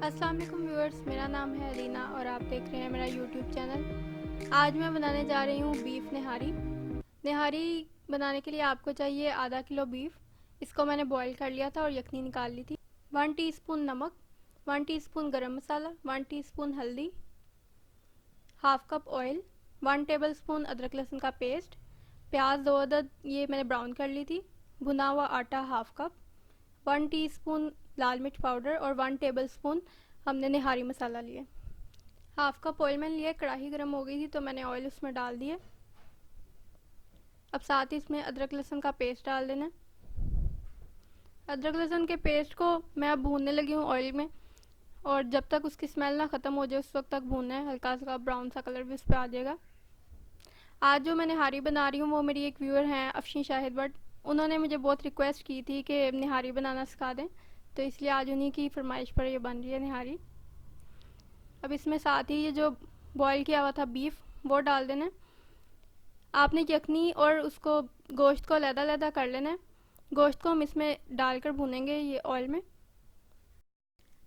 अस्सलाम वालेकुम व्यूअर्स, मेरा नाम है अलीना और आप देख रहे हैं मेरा यूट्यूब चैनल। आज मैं बनाने जा रही हूँ बीफ निहारी। निहारी बनाने के लिए आपको चाहिए आधा किलो बीफ। इसको मैंने बॉईल कर लिया था और यखनी निकाल ली थी। 1 टीस्पून नमक, 1 टीस्पून गरम मसाला, 1 टीस्पून हल्दी, हाफ कप ऑयल, 1 टेबलस्पून अदरक लहसुन का पेस्ट, प्याज 2 अदद ये मैंने ब्राउन कर ली थी, भुना हुआ आटा हाफ कप, 1 टीस्पून लाल मिर्च पाउडर और 1 टेबलस्पून हमने निहारी मसाला लिए। हाफ कप ऑयल मैंने लिया। कढ़ाई गर्म हो गई थी तो मैंने ऑयल उसमें डाल दिया। अब साथ ही इसमें अदरक लहसुन का पेस्ट डाल देना। अदरक लहसुन के पेस्ट को मैं अब भूनने लगी हूँ ऑयल में, और जब तक उसकी स्मेल ना ख़त्म हो जाए उस वक्त तक भूनना है। हल्का सा ब्राउन सा कलर भी उस पर आ जाएगा। आज जो मैं निहारी बना रही हूँ वो मेरी एक व्यूअर हैं अफशीन शाहिद बट, उन्होंने मुझे बहुत रिक्वेस्ट की थी कि निहारी बनाना सिखा दें, तो इसलिए आज उन्हीं की फरमाइश पर ये बन रही है निहारी। अब इसमें साथ ही ये जो बॉईल किया हुआ था बीफ वो डाल देना है। आपने यखनी और उसको गोश्त को अलग-अलग कर लेना है। गोश्त को हम इसमें डालकर भूनेंगे ये ऑयल में।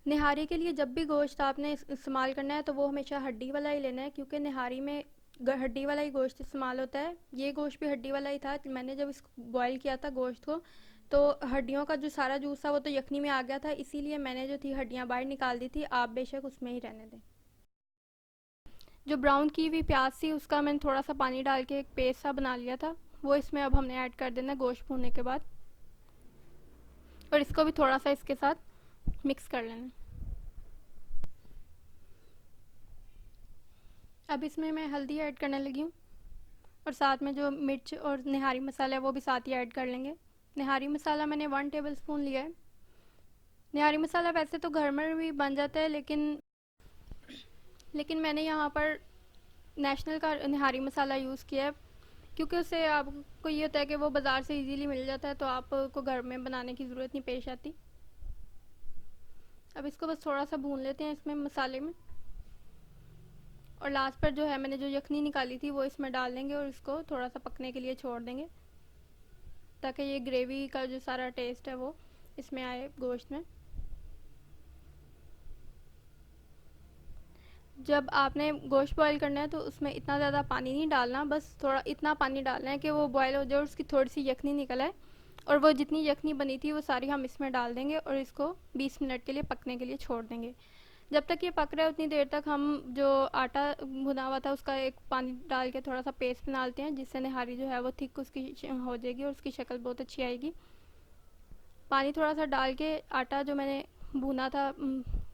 निहारी के लिए जब भी गोश्त आपने इस्तेमाल करना है तो वो हमेशा हड्डी वाला ही लेना है, क्योंकि निहारी में हड्डी वाला ही गोश्त इस्तेमाल होता है। ये गोश्त भी हड्डी वाला ही था। मैंने जब इसको बॉईल किया था गोश्त को, तो हड्डियों का जो सारा जूस था वो तो यखनी में आ गया था, इसीलिए मैंने जो थी हड्डियाँ बाहर निकाल दी थी। आप बेशक उसमें ही रहने दें। जो ब्राउन की हुई प्याज थी उसका मैंने थोड़ा सा पानी डाल के एक पेस्ट सा बना लिया था, वो इसमें अब हमने ऐड कर देना गोश्त भूनने के बाद, और इसको भी थोड़ा सा इसके साथ मिक्स कर लेना। अब इसमें मैं हल्दी ऐड करने लगी हूँ, और साथ में जो मिर्च और निहारी मसाला है वो भी साथ ही ऐड कर लेंगे। निहारी मसाला मैंने 1 टेबलस्पून लिया है। निहारी मसाला वैसे तो घर में भी बन जाता है, लेकिन मैंने यहाँ पर नेशनल का निहारी मसाला यूज़ किया है, क्योंकि उससे आपको ये होता है कि वो बाज़ार से इजीली मिल जाता है, तो आपको घर में बनाने की ज़रूरत नहीं पेश आती। अब इसको बस थोड़ा सा भून लेते हैं इसमें मसाले में, और लास्ट पर जो है मैंने जो यखनी निकाली थी वो इसमें डाल देंगे और इसको थोड़ा सा पकने के लिए छोड़ देंगे, ताकि ये ग्रेवी का जो सारा टेस्ट है वो इसमें आए गोश्त में। जब आपने गोश्त बॉईल करना है तो उसमें इतना ज़्यादा पानी नहीं डालना, बस थोड़ा इतना पानी डालना है कि वो बॉईल हो जाए और उसकी थोड़ी सी यखनी निकल आए, और वो जितनी यखनी बनी थी वो सारी हम इसमें डाल देंगे और इसको 20 मिनट के लिए पकने के लिए छोड़ देंगे। जब तक ये पक रहा है उतनी देर तक हम जो आटा भुना हुआ था उसका एक पानी डाल के थोड़ा सा पेस्ट बना लेते हैं, जिससे निहारी जो है वो थिक उसकी हो जाएगी और उसकी शक्ल बहुत अच्छी आएगी। पानी थोड़ा सा डाल के आटा जो मैंने भुना था,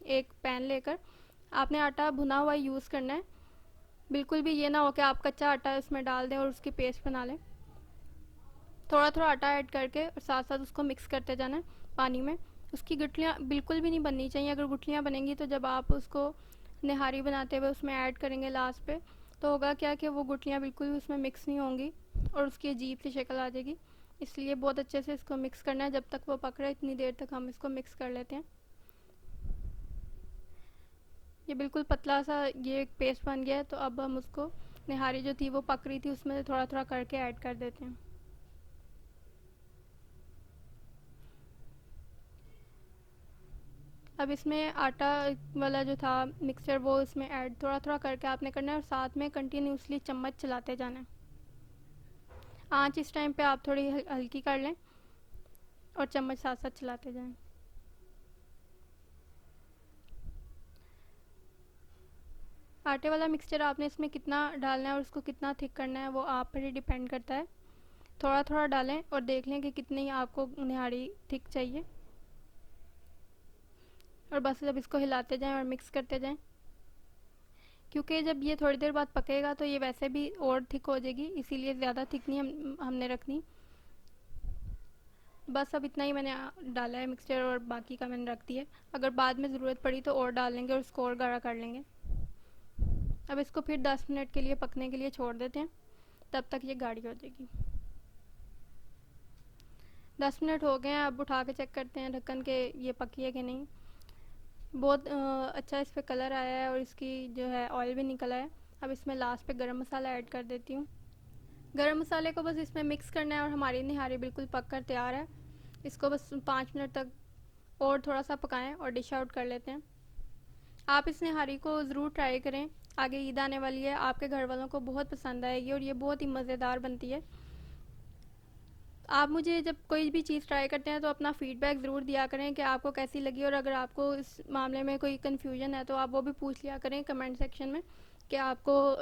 एक पैन लेकर आपने आटा भुना हुआ यूज़ करना है। बिल्कुल भी ये ना हो कि आप कच्चा आटा उसमें डाल दें और उसकी पेस्ट बना लें। थोड़ा थोड़ा आटा ऐड करके और साथ साथ उसको मिक्स करते जाना है पानी में। उसकी गुठलियाँ बिल्कुल भी नहीं बननी चाहिए। अगर गुठलियाँ बनेंगी तो जब आप उसको निहारी बनाते हुए उसमें ऐड करेंगे लास्ट पे, तो होगा क्या कि वो गुठलियाँ बिल्कुल भी उसमें मिक्स नहीं होंगी और उसकी अजीब सी शक्ल आ जाएगी। इसलिए बहुत अच्छे से इसको मिक्स करना है। जब तक वो पक रहा है इतनी देर तक हम इसको मिक्स कर लेते हैं। ये बिल्कुल पतला सा ये एक पेस्ट बन गया है, तो अब हम उसको निहारी जो थी वो पक रही थी उसमें से थोड़ा थोड़ा करके ऐड कर देते हैं। अब इसमें आटा वाला जो था मिक्सचर वो इसमें ऐड थोड़ा थोड़ा करके आपने करना है, और साथ में कंटिन्यूसली चम्मच चलाते जाना है। आँच इस टाइम पे आप थोड़ी हल्की कर लें और चम्मच साथ साथ चलाते जाएं। आटे वाला मिक्सचर आपने इसमें कितना डालना है और उसको कितना थिक करना है वो आप पर ही डिपेंड करता है। थोड़ा थोड़ा डालें और देख लें कि कितनी आपको निहारी थिक चाहिए, और बस जब इसको हिलाते जाएं और मिक्स करते जाएं, क्योंकि जब ये थोड़ी देर बाद पकेगा तो ये वैसे भी और थिक हो जाएगी, इसीलिए ज़्यादा थिक नहीं हमने रखनी। बस अब इतना ही मैंने डाला है मिक्सचर और बाकी का मैंने रख दिया। अगर बाद में ज़रूरत पड़ी तो और डाल लेंगे और इसको और गाढ़ा कर लेंगे। अब इसको फिर 10 मिनट के लिए पकने के लिए छोड़ देते हैं, तब तक ये गाढ़ी हो जाएगी। 10 मिनट हो गए हैं। अब उठा के चेक करते हैं ढक्कन के ये पकी है कि नहीं। बहुत अच्छा इस पर कलर आया है और इसकी जो है ऑयल भी निकला है। अब इसमें लास्ट पे गरम मसाला ऐड कर देती हूँ। गरम मसाले को बस इसमें मिक्स करना है और हमारी निहारी बिल्कुल पक कर तैयार है। इसको बस 5 मिनट तक और थोड़ा सा पकाएं और डिश आउट कर लेते हैं। आप इस निहारी को ज़रूर ट्राई करें। आगे ईद आने वाली है, आपके घर वालों को बहुत पसंद आएगी और ये बहुत ही मज़ेदार बनती है। आप मुझे जब कोई भी चीज़ ट्राई करते हैं तो अपना फ़ीडबैक ज़रूर दिया करें कि आपको कैसी लगी, और अगर आपको इस मामले में कोई कन्फ्यूजन है तो आप वो भी पूछ लिया करें कमेंट सेक्शन में कि आपको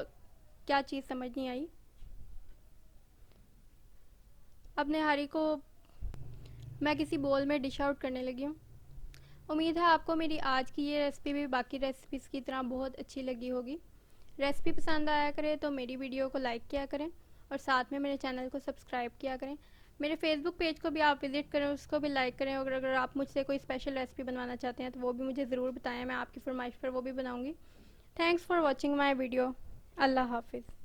क्या चीज़ समझ नहीं आई। अब निहारी को मैं किसी बोल में डिश आउट करने लगी हूँ। उम्मीद है आपको मेरी आज की ये रेसिपी भी बाकी रेसिपीज़ की तरह बहुत अच्छी लगी होगी। रेसिपी पसंद आया करे तो मेरी वीडियो को लाइक किया करें और साथ में मेरे चैनल को सब्सक्राइब किया करें। मेरे फेसबुक पेज को भी आप विज़िट करें, उसको भी लाइक करें, और अगर आप मुझसे कोई स्पेशल रेसिपी बनवाना चाहते हैं तो वो भी मुझे ज़रूर बताएं, मैं आपकी फरमाइश पर वो भी बनाऊँगी। Thanks for watching my video. अल्लाह हाफिज़।